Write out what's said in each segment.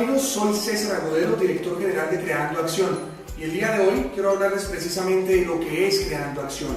amigos, soy César Agudelo, director general de Creando Acción, y el día de hoy quiero hablarles precisamente de lo que es Creando Acción.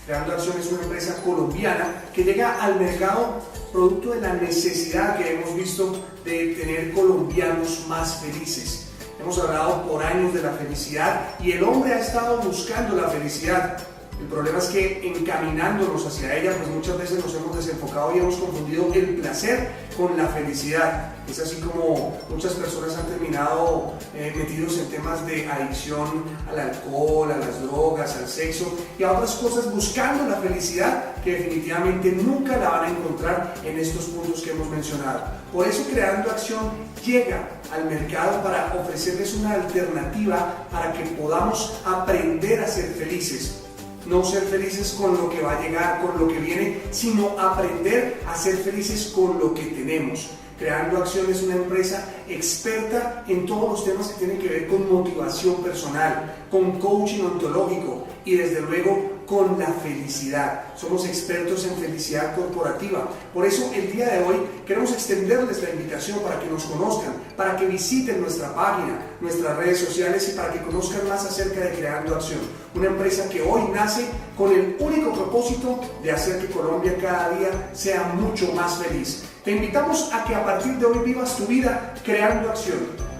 Creando Acción es una empresa colombiana que llega al mercado producto de la necesidad que hemos visto de tener colombianos más felices. Hemos hablado por años de la felicidad y el hombre ha estado buscando la felicidad. El problema es que encaminándonos hacia ella, pues muchas veces nos hemos desenfocado y hemos confundido el placer con la felicidad. Es así como muchas personas han terminado metidos en temas de adicción al alcohol, a las drogas, al sexo y a otras cosas, buscando la felicidad que definitivamente nunca la van a encontrar en estos puntos que hemos mencionado. Por eso Creando Acción llega al mercado para ofrecerles una alternativa para que podamos aprender a ser felices. No ser felices con lo que va a llegar, con lo que viene, sino aprender a ser felices con lo que tenemos. Creando Acción es una empresa experta en todos los temas que tienen que ver con motivación personal, con coaching ontológico y desde luego con la felicidad. Somos expertos en felicidad corporativa. Por eso el día de hoy queremos extenderles la invitación para que nos conozcan, para que visiten nuestra página, nuestras redes sociales y para que conozcan más acerca de Creando Acción. Una empresa que hoy nace con el único propósito de hacer que Colombia cada día sea mucho más feliz. Te invitamos a que a partir de hoy vivas tu vida creando acción.